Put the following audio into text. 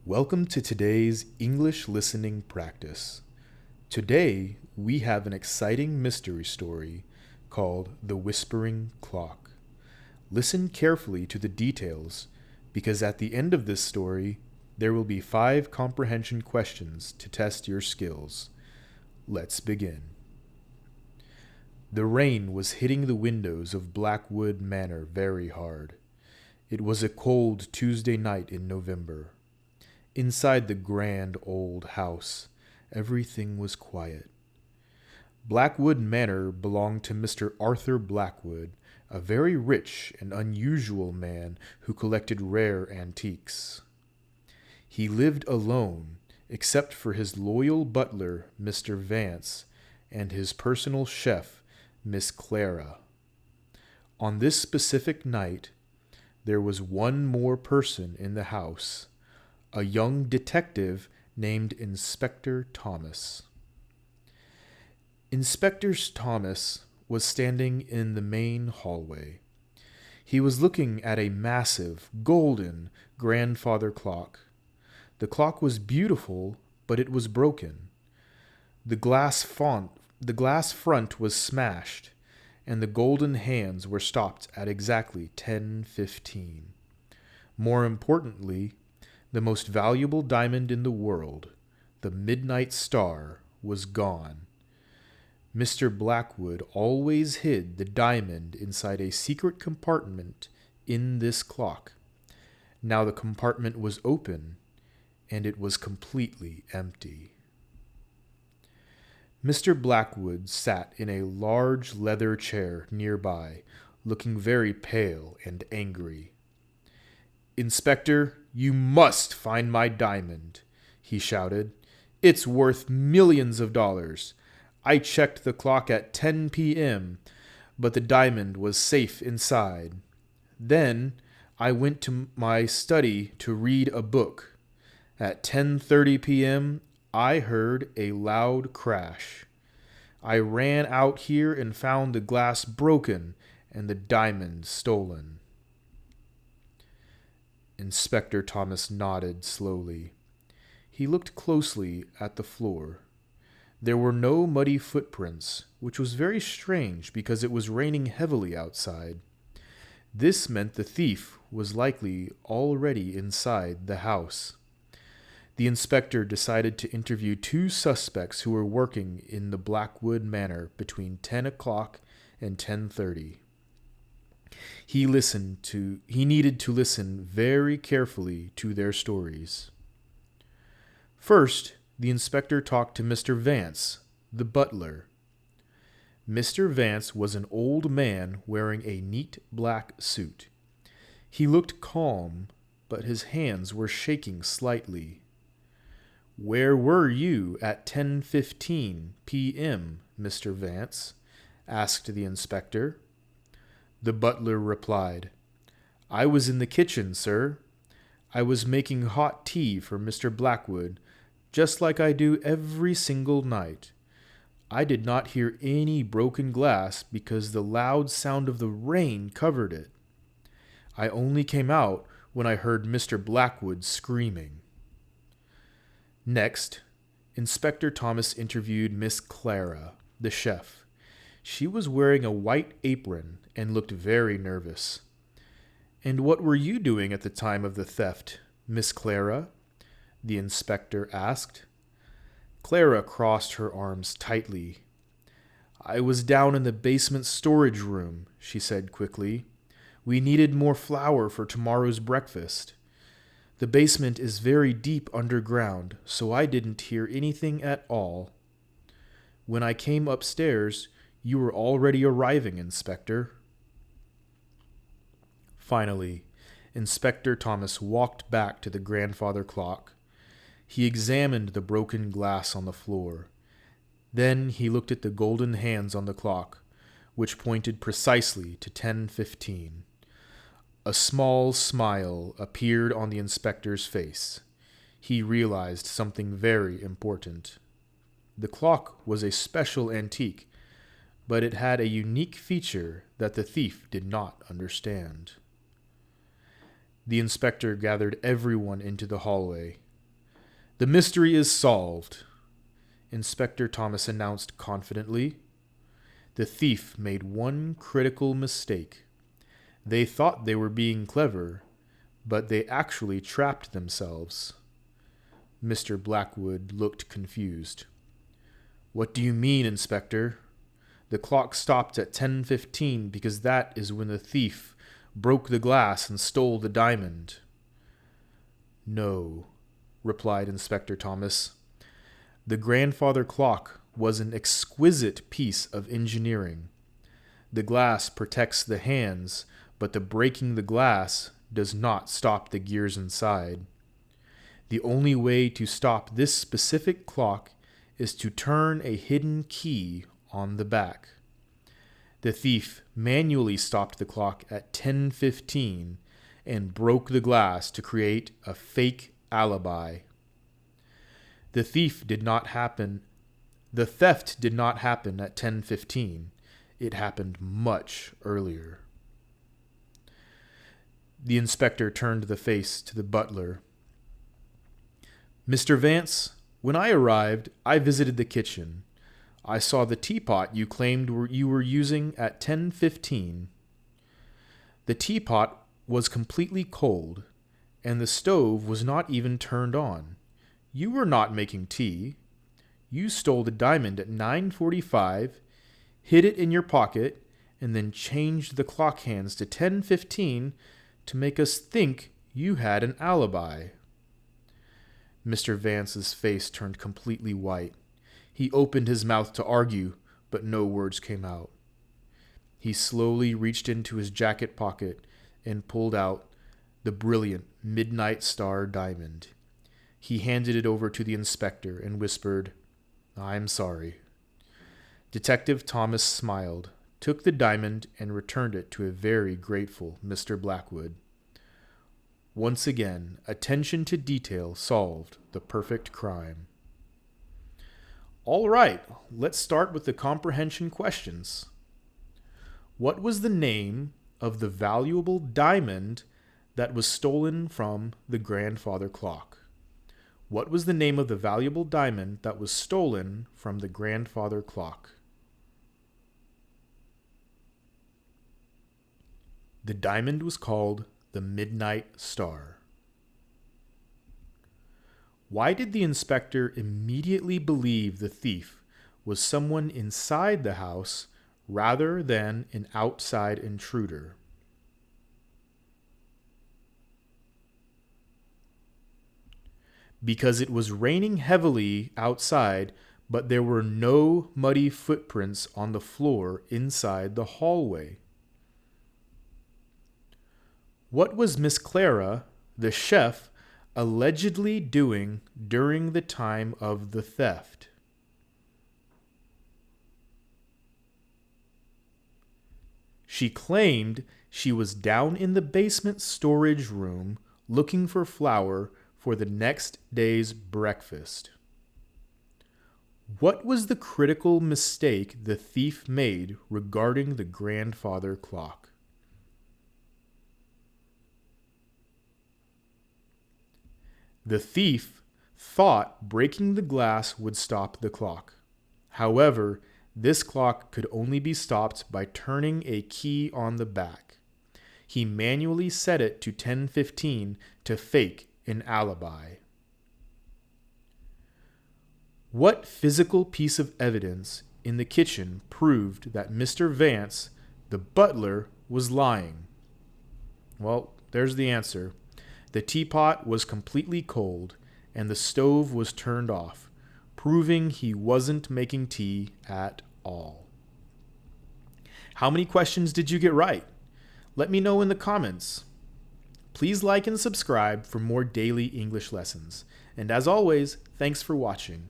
Welcome to today's English listening practice. Today, we have an exciting mystery story called The Whispering Clock. Listen carefully to the details because at the end of this story, there will be 5 comprehension questions to test your skills. Let's begin. The rain was hitting the windows of Blackwood Manor very hard. It was a cold Tuesday night in November. Inside the grand old house, everything was quiet. Blackwood Manor belonged to Mr. Arthur Blackwood, a very rich and unusual man who collected rare antiques. He lived alone, except for his loyal butler, Mr. Vance, and his personal chef, Miss Clara. On this specific night, there was one more person in the house, a young detective named Inspector Thomas. Inspector Thomas was standing in the main hallway. He was looking at a massive, golden grandfather clock. The clock was beautiful, but it was broken. The glass front was smashed, and the golden hands were stopped at exactly 10:15. More importantly, the most valuable diamond in the world, the midnight star, was gone. Mr. Blackwood always hid the diamond inside a secret compartment in this clock. Now the compartment was open, and it was completely empty. Mr. Blackwood sat in a large leather chair nearby, looking very pale and angry. "Inspector, you must find my diamond," he shouted. "It's worth millions of dollars. I checked the clock at 10 p.m., but the diamond was safe inside. Then I went to my study to read a book. At 10:30 p.m., I heard a loud crash. I ran out here and found the glass broken and the diamond stolen." Inspector Thomas nodded slowly. He looked closely at the floor. There were no muddy footprints, which was very strange because it was raining heavily outside. This meant the thief was likely already inside the house. The inspector decided to interview 2 suspects who were working in the Blackwood Manor between 10 o'clock and 10:30. He needed to listen very carefully to their stories. First, the inspector talked to Mr. Vance, the butler. Mr. Vance was an old man wearing a neat black suit. He looked calm, but his hands were shaking slightly. "Where were you at 10:15 p.m., Mr. Vance?" asked the inspector. The butler replied, "I was in the kitchen, sir. I was making hot tea for Mr. Blackwood, just like I do every single night. I did not hear any broken glass because the loud sound of the rain covered it. I only came out when I heard Mr. Blackwood screaming." Next, Inspector Thomas interviewed Miss Clara, the chef. She was wearing a white apron and looked very nervous. "And what were you doing at the time of the theft, Miss Clara?" the inspector asked. Clara crossed her arms tightly. "I was down in the basement storage room," she said quickly. "We needed more flour for tomorrow's breakfast. The basement is very deep underground, so I didn't hear anything at all. When I came upstairs, you were already arriving, Inspector." Finally, Inspector Thomas walked back to the grandfather clock. He examined the broken glass on the floor. Then he looked at the golden hands on the clock, which pointed precisely to 10:15. A small smile appeared on the inspector's face. He realized something very important. The clock was a special antique, but it had a unique feature that the thief did not understand. The inspector gathered everyone into the hallway. The mystery is solved, Inspector Thomas announced confidently. The thief made one critical mistake. They thought they were being clever, but they actually trapped themselves. Mr. Blackwood looked confused. What do you mean, Inspector? The clock stopped at 10:15 because that is when the thief broke the glass and stole the diamond. No, replied Inspector Thomas. The grandfather clock was an exquisite piece of engineering. The glass protects the hands, but the breaking the glass does not stop the gears inside. The only way to stop this specific clock is to turn a hidden key on the back. The thief manually stopped the clock at 10:15 and broke the glass to create a fake alibi. The theft did not happen at 10:15. It happened much earlier. The inspector turned the face to the butler. Mr. Vance, when I arrived, I visited the kitchen. I saw the teapot you claimed you were using at 10:15. The teapot was completely cold, and the stove was not even turned on. You were not making tea. You stole the diamond at 9:45, hid it in your pocket, and then changed the clock hands to 10:15 to make us think you had an alibi. Mr. Vance's face turned completely white. He opened his mouth to argue, but no words came out. He slowly reached into his jacket pocket and pulled out the brilliant midnight star diamond. He handed it over to the inspector and whispered, I'm sorry. Detective Thomas smiled, took the diamond, and returned it to a very grateful Mr. Blackwood. Once again, attention to detail solved the perfect crime. All right, let's start with the comprehension questions. What was the name of the valuable diamond that was stolen from the grandfather clock? What was the name of the valuable diamond that was stolen from the grandfather clock? The diamond was called the Midnight Star. Why did the inspector immediately believe the thief was someone inside the house rather than an outside intruder? Because it was raining heavily outside, but there were no muddy footprints on the floor inside the hallway. What was Miss Clara, the chef, allegedly doing during the time of the theft? She claimed she was down in the basement storage room looking for flour for the next day's breakfast. What was the critical mistake the thief made regarding the grandfather clock? The thief thought breaking the glass would stop the clock. However, this clock could only be stopped by turning a key on the back. He manually set it to 10:15 to fake an alibi. What physical piece of evidence in the kitchen proved that Mr. Vance, the butler, was lying? Well, there's the answer. The teapot was completely cold, and the stove was turned off, proving he wasn't making tea at all. How many questions did you get right? Let me know in the comments. Please like and subscribe for more daily English lessons. And as always, thanks for watching.